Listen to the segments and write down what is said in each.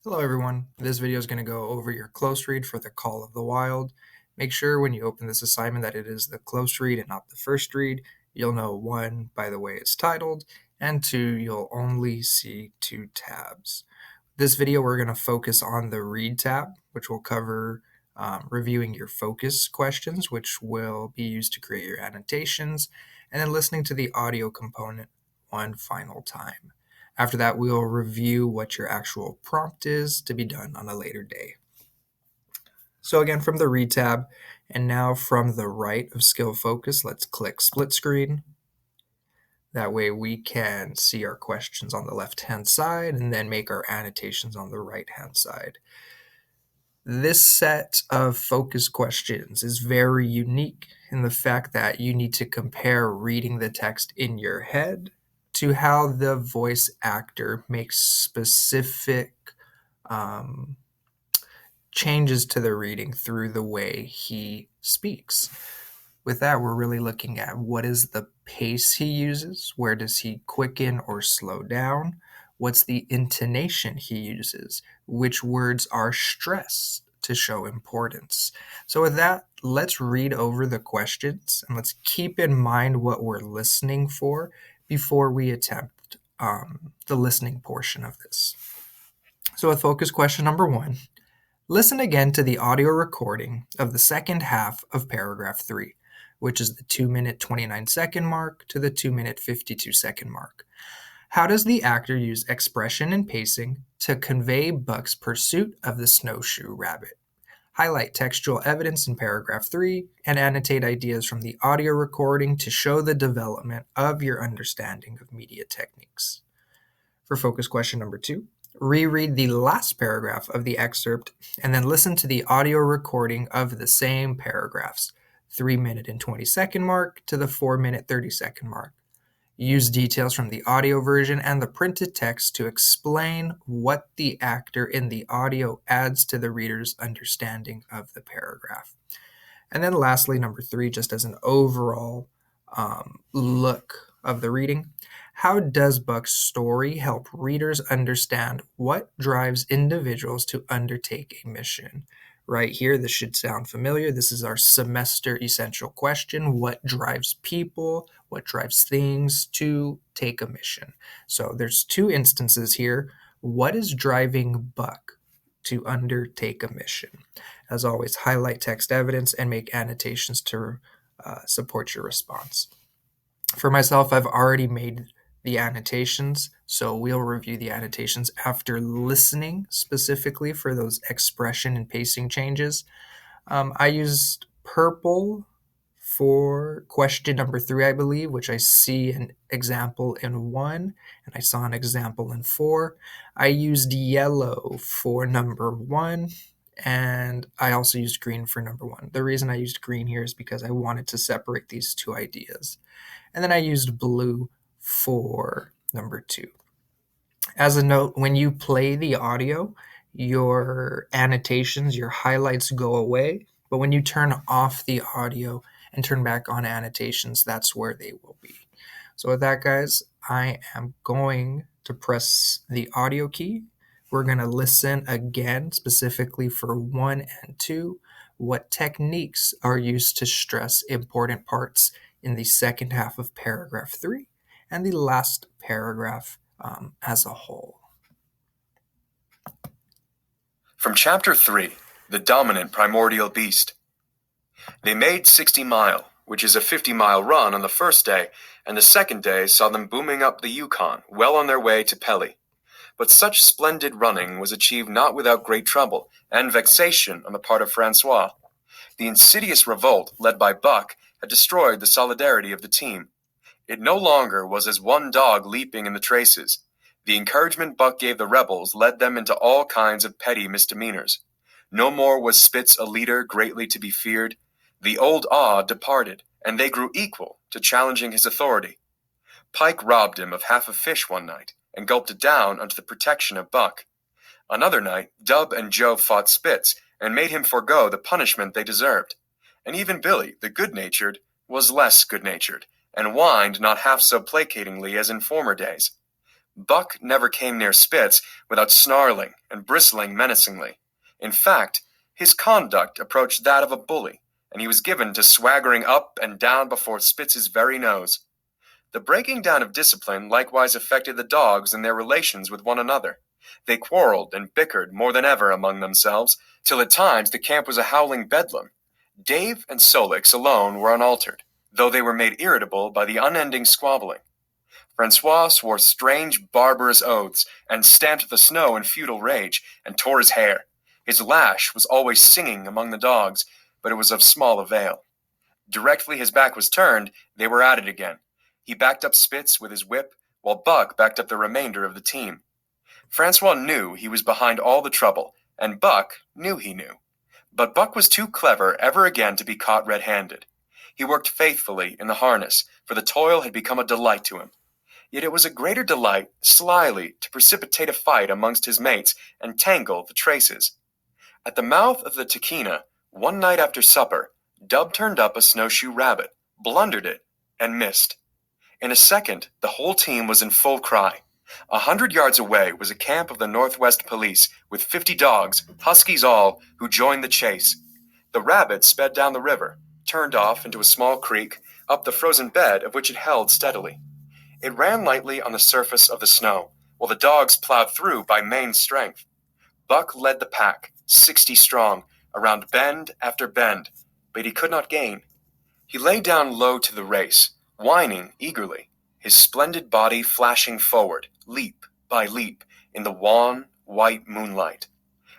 Hello everyone, this video is going to go over your close read for the Call of the Wild. Make sure when you open this assignment that it is the close read and not the first read. You'll know one, by the way it's titled, and two, you'll only see two tabs. This video we're going to focus on the read tab, which will cover reviewing your focus questions, which will be used to create your annotations, and then listening to the audio component one final time. After that, we'll review what your actual prompt is to be done on a later day. So again, from the Read tab, and now from the right of Skill Focus, let's click Split Screen. That way we can see our questions on the left-hand side and then make our annotations on the right-hand side. This set of focus questions is very unique in the fact that you need to compare reading the text in your head to how the voice actor makes specific changes to the reading through the way he speaks. With that, we're really looking at what is the pace he uses, where does he quicken or slow down, what's the intonation he uses, which words are stressed to show importance. So with that, let's read over the questions and let's keep in mind what we're listening for before we attempt the listening portion of this. So with focus question number 1, listen again to the audio recording of the second half of paragraph 3, which is the 2-minute 29-second mark to the 2-minute 52-second mark. How does the actor use expression and pacing to convey Buck's pursuit of the snowshoe rabbit? Highlight textual evidence in paragraph 3 and annotate ideas from the audio recording to show the development of your understanding of media techniques. For focus question number 2, reread the last paragraph of the excerpt and then listen to the audio recording of the same paragraphs, 3-minute and 20-second mark to the 4-minute 30-second mark. Use details from the audio version and the printed text to explain what the actor in the audio adds to the reader's understanding of the paragraph. And then lastly, number 3, just as an overall look of the reading, how does Buck's story help readers understand what drives individuals to undertake a mission? Right here, this should sound familiar. This is our semester essential question. What drives people? What drives things to take a mission? So there's 2 instances here. What is driving Buck to undertake a mission? As always, highlight text evidence and make annotations to support your response. For myself, I've already made the annotations, so we'll review the annotations after listening specifically for those expression and pacing changes. I used purple for question number 3, I believe, which I see an example in 1, and I saw an example in 4. I used yellow for number 1, and I also used green for number 1. The reason I used green here is because I wanted to separate these 2 ideas. And then I used blue for number 2. As a note, when you play the audio, your annotations, your highlights go away. But when you turn off the audio and turn back on annotations, that's where they will be. So with that, guys, I am going to press the audio key. We're going to listen again, specifically for 1 and 2. What techniques are used to stress important parts in the second half of paragraph 3 and the last paragraph as a whole. From Chapter 3, The Dominant Primordial Beast. They made 60 Mile, which is a 50-mile run on the first day, and the second day saw them booming up the Yukon, well on their way to Pelly. But such splendid running was achieved not without great trouble and vexation on the part of Francois. The insidious revolt led by Buck had destroyed the solidarity of the team. It no longer was as one dog leaping in the traces. The encouragement Buck gave the rebels led them into all kinds of petty misdemeanors. No more was Spitz a leader greatly to be feared. The old awe departed, and they grew equal to challenging his authority. Pike robbed him of half a fish one night, and gulped it down under the protection of Buck. Another night, Dub and Joe fought Spitz, and made him forego the punishment they deserved. And even Billy, the good-natured, was less good-natured, and whined not half so placatingly as in former days. Buck never came near Spitz without snarling and bristling menacingly. In fact, his conduct approached that of a bully, and he was given to swaggering up and down before Spitz's very nose. The breaking down of discipline likewise affected the dogs in their relations with one another. They quarreled and bickered more than ever among themselves, till at times the camp was a howling bedlam. Dave and Solix alone were unaltered, though they were made irritable by the unending squabbling. Francois swore strange, barbarous oaths, and stamped the snow in futile rage, and tore his hair. His lash was always singing among the dogs, but it was of small avail. Directly his back was turned, they were at it again. He backed up Spitz with his whip, while Buck backed up the remainder of the team. Francois knew he was behind all the trouble, and Buck knew he knew. But Buck was too clever ever again to be caught red-handed. He worked faithfully in the harness, for the toil had become a delight to him. Yet it was a greater delight slyly to precipitate a fight amongst his mates and tangle the traces. At the mouth of the Tahkeena, one night after supper, Dub turned up a snowshoe rabbit, blundered it, and missed. In a second, the whole team was in full cry. 100 yards away was a camp of the Northwest Police with 50 dogs, huskies all, who joined the chase. The rabbit sped down the river, turned off into a small creek, up the frozen bed of which it held steadily. It ran lightly on the surface of the snow, while the dogs plowed through by main strength. Buck led the pack, 60 strong, around bend after bend, but he could not gain. He lay down low to the race, whining eagerly, his splendid body flashing forward, leap by leap, in the wan, white moonlight.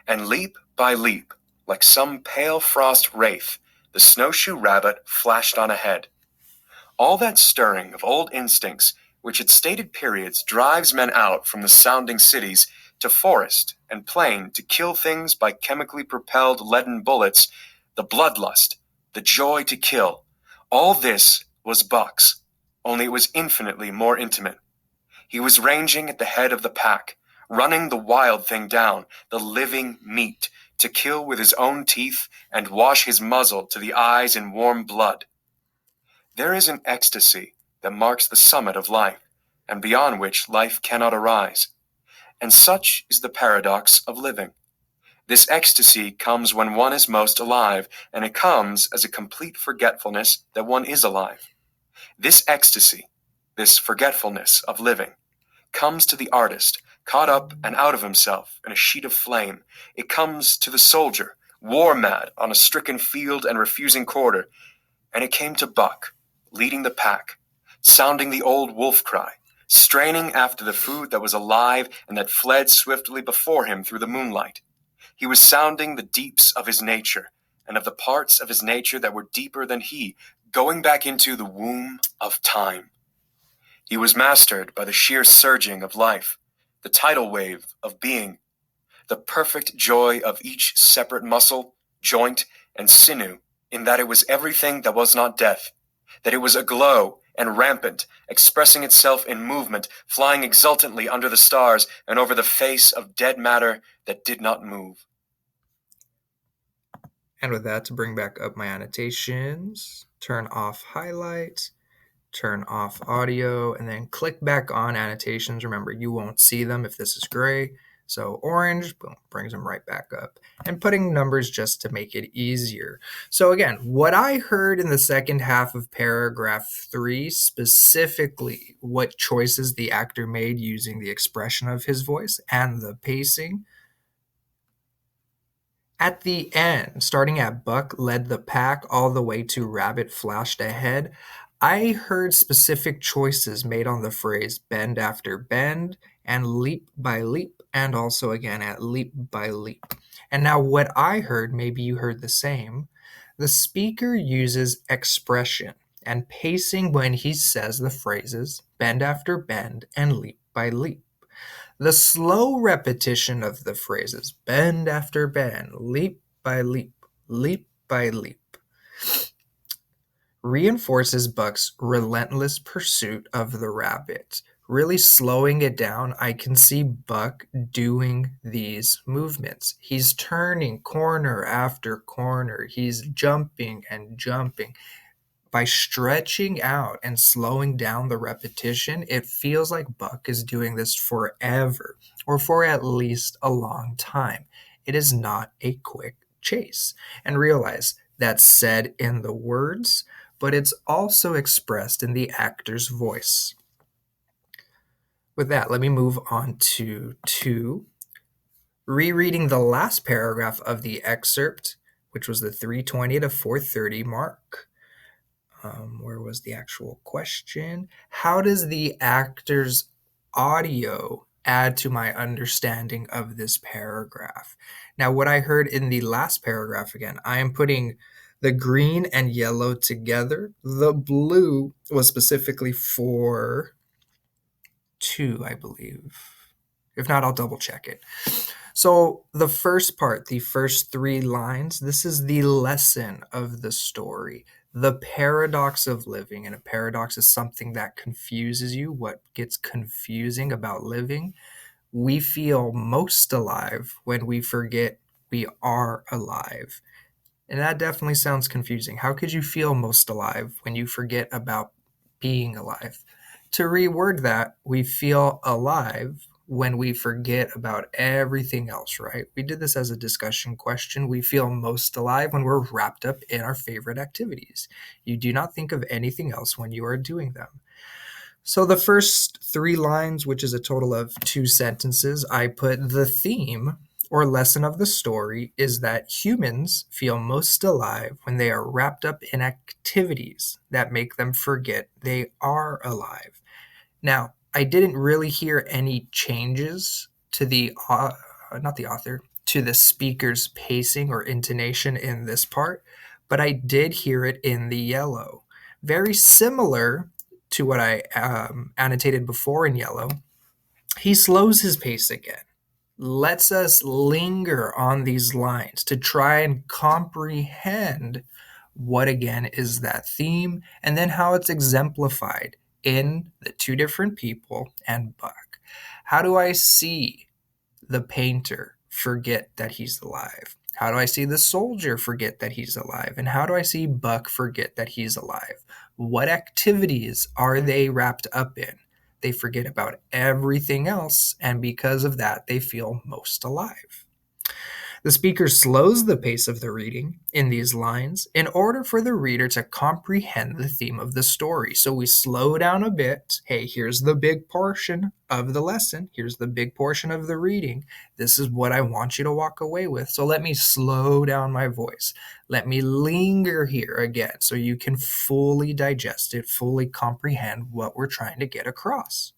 And leap by leap, like some pale frost wraith, the snowshoe rabbit flashed on ahead. All that stirring of old instincts, which at stated periods drives men out from the sounding cities to forest and plain to kill things by chemically propelled leaden bullets, the bloodlust, the joy to kill, all this was Buck's, only it was infinitely more intimate. He was ranging at the head of the pack, running the wild thing down, the living meat, to kill with his own teeth and wash his muzzle to the eyes in warm blood. There is an ecstasy that marks the summit of life, and beyond which life cannot arise. And such is the paradox of living. This ecstasy comes when one is most alive, and it comes as a complete forgetfulness that one is alive. This ecstasy, this forgetfulness of living, comes to the artist, caught up and out of himself in a sheet of flame. It comes to the soldier, war-mad on a stricken field and refusing quarter. And it came to Buck, leading the pack, sounding the old wolf cry, straining after the food that was alive and that fled swiftly before him through the moonlight. He was sounding the deeps of his nature, and of the parts of his nature that were deeper than he, going back into the womb of time. He was mastered by the sheer surging of life, the tidal wave of being, the perfect joy of each separate muscle, joint, and sinew, in that it was everything that was not death, that it was aglow and rampant, expressing itself in movement, flying exultantly under the stars and over the face of dead matter that did not move. And with that, to bring back up my annotations, turn off highlight, turn off audio, and then click back on annotations. Remember, you won't see them if this is gray. So orange, boom, brings them right back up. And putting numbers just to make it easier. So again, what I heard in the second half of paragraph 3, specifically what choices the actor made using the expression of his voice and the pacing. At the end, starting at Buck led the pack all the way to Rabbit flashed ahead, I heard specific choices made on the phrase bend after bend and leap by leap, and also again at leap by leap. And now what I heard, maybe you heard the same, the speaker uses expression and pacing when he says the phrases bend after bend and leap by leap. The slow repetition of the phrases bend after bend, leap by leap, leap by leap, reinforces Buck's relentless pursuit of the rabbit. Really slowing it down, I can see Buck doing these movements. He's turning corner after corner. He's jumping and jumping. By stretching out and slowing down the repetition, it feels like Buck is doing this forever, or for at least a long time. It is not a quick chase. And realize that's said in the words, but it's also expressed in the actor's voice. With that, let me move on to 2. Rereading the last paragraph of the excerpt, which was the 320 to 430 mark. Where was the actual question? How does the actor's audio add to my understanding of this paragraph? Now, what I heard in the last paragraph again, I am putting the green and yellow together. The blue was specifically for 2, I believe. If not, I'll double check it. So the first part, the first 3 lines, this is the lesson of the story. The paradox of living. And a paradox is something that confuses you. What gets confusing about living? We feel most alive when we forget we are alive. And that definitely sounds confusing. How could you feel most alive when you forget about being alive? To reword that, we feel alive when we forget about everything else, right? We did this as a discussion question. We feel most alive when we're wrapped up in our favorite activities. You do not think of anything else when you are doing them. So the first 3 lines, which is a total of 2 sentences, I put the theme or lesson of the story is that humans feel most alive when they are wrapped up in activities that make them forget they are alive. Now, I didn't really hear any changes to to the speaker's pacing or intonation in this part, but I did hear it in the yellow. Very similar to what I annotated before in yellow. He slows his pace again, lets us linger on these lines to try and comprehend what again is that theme and then how it's exemplified in the 2 different people and Buck. How do I see the painter forget that he's alive? How do I see the soldier forget that he's alive? And how do I see Buck forget that he's alive? What activities are they wrapped up in? They forget about everything else, and because of that, they feel most alive. The speaker slows the pace of the reading in these lines in order for the reader to comprehend the theme of the story. So we slow down a bit. Hey, here's the big portion of the lesson. Here's the big portion of the reading. This is what I want you to walk away with. So let me slow down my voice. Let me linger here again so you can fully digest it, fully comprehend what we're trying to get across.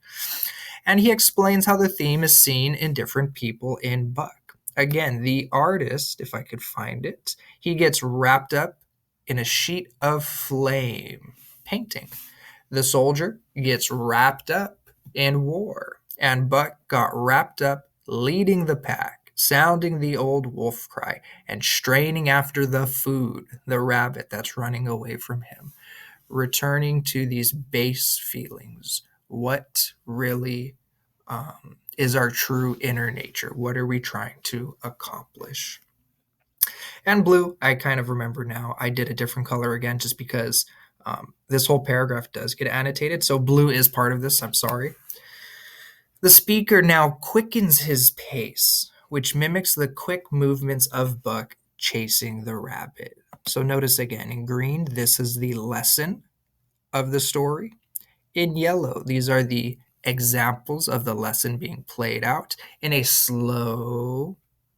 And he explains how the theme is seen in different people in Buck. Again, the artist, if I could find it, he gets wrapped up in a sheet of flame painting. The soldier gets wrapped up in war, and Buck got wrapped up leading the pack, sounding the old wolf cry, and straining after the food, the rabbit that's running away from him, returning to these base feelings. What really is our true inner nature? What are we trying to accomplish? And blue, I kind of remember now. I did a different color again just because this whole paragraph does get annotated. So blue is part of this. I'm sorry. The speaker now quickens his pace, which mimics the quick movements of Buck chasing the rabbit. So notice again, in green, this is the lesson of the story. In yellow, these are the examples of the lesson being played out in a slow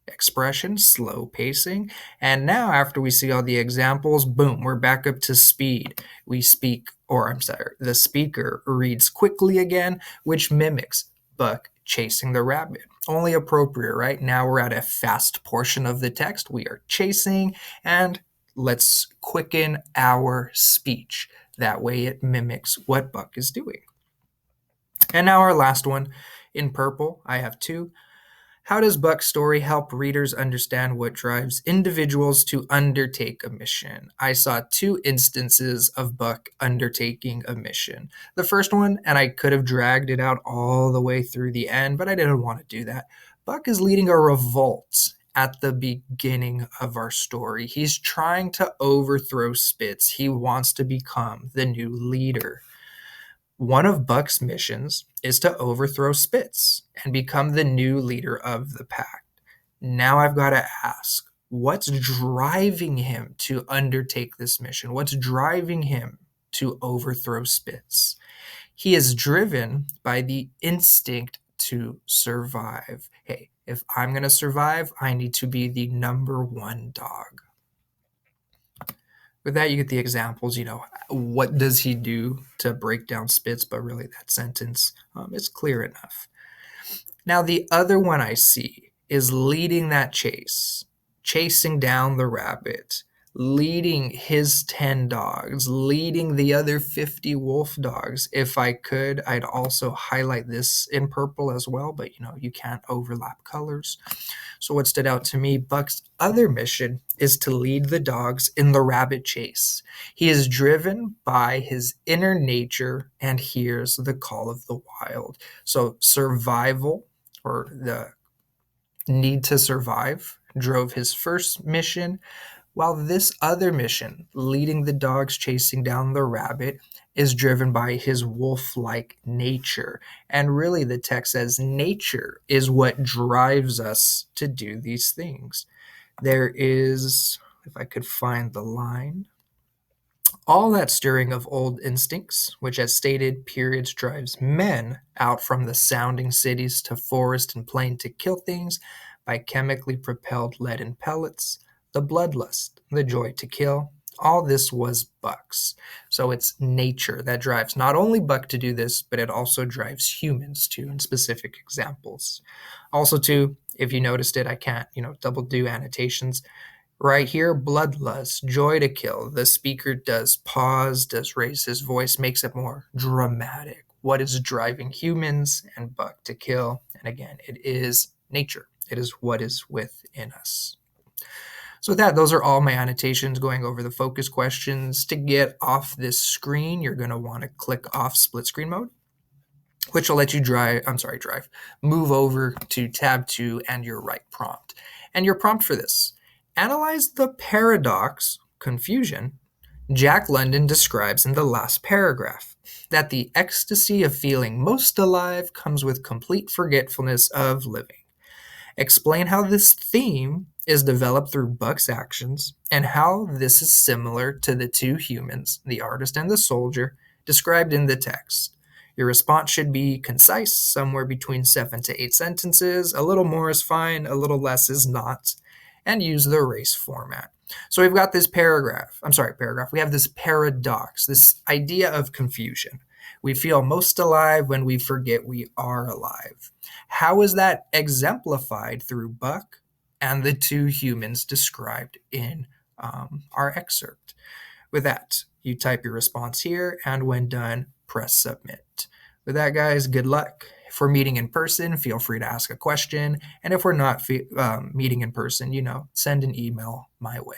expression, slow pacing. And now, after we see all the examples, boom, we're back up to speed. The speaker reads quickly again, which mimics Buck chasing the rabbit. Only appropriate, right? Now we're at a fast portion of the text. We are chasing, and let's quicken our speech. That way it mimics what Buck is doing. And now our last one. In purple, I have 2. How does Buck's story help readers understand what drives individuals to undertake a mission? I saw 2 instances of Buck undertaking a mission. The first one, and I could have dragged it out all the way through the end, but I didn't want to do that. Buck is leading a revolt at the beginning of our story. He's trying to overthrow Spitz. He wants to become the new leader. One of Buck's missions is to overthrow Spitz and become the new leader of the pack. Now I've got to ask, what's driving him to undertake this mission? What's driving him to overthrow Spitz? He is driven by the instinct to survive. Hey, if I'm going to survive, I need to be the number one dog. With that, you get the examples, what does he do to break down Spitz? But really, that sentence is clear enough. Now, the other one I see is leading that chase, chasing down the rabbit, leading his 10 dogs, leading the other 50 wolf dogs. If I could, I'd also highlight this in purple as well, but you can't overlap colors. So what stood out to me, Buck's other mission is to lead the dogs in the rabbit chase. He is driven by his inner nature and hears the call of the wild. So survival, or the need to survive, drove his first mission, while this other mission, leading the dogs chasing down the rabbit, is driven by his wolf-like nature. And really, the text says nature is what drives us to do these things. There is, if I could find the line, all that stirring of old instincts, which at stated periods drives men out from the sounding cities to forest and plain to kill things by chemically propelled leaden pellets, the bloodlust, the joy to kill, all this was Buck's. So it's nature that drives not only Buck to do this, but it also drives humans to, in specific examples. Also, too, if you noticed it, I can't, double do annotations. Right here, bloodlust, joy to kill. The speaker does pause, does raise his voice, makes it more dramatic. What is driving humans and Buck to kill? And again, it is nature. It is what is within us. So with that, those are all my annotations going over the focus questions. To get off this screen, you're going to want to click off split screen mode, which will let you move over to tab 2 and your right prompt. And your prompt for this, analyze the paradox, confusion, Jack London describes in the last paragraph, that the ecstasy of feeling most alive comes with complete forgetfulness of living. Explain how this theme is developed through Buck's actions and how this is similar to the two humans, the artist and the soldier, described in the text. Your response should be concise, somewhere between 7 to 8 sentences. A little more is fine, a little less is not, and use the race format. So we've got this paragraph. We have this paradox, this idea of confusion. We feel most alive when we forget we are alive. How is that exemplified through Buck and the two humans described in our excerpt? With that, you type your response here, and when done, press submit. With that, guys, good luck. If we're meeting in person, feel free to ask a question. And if we're not meeting in person, send an email my way.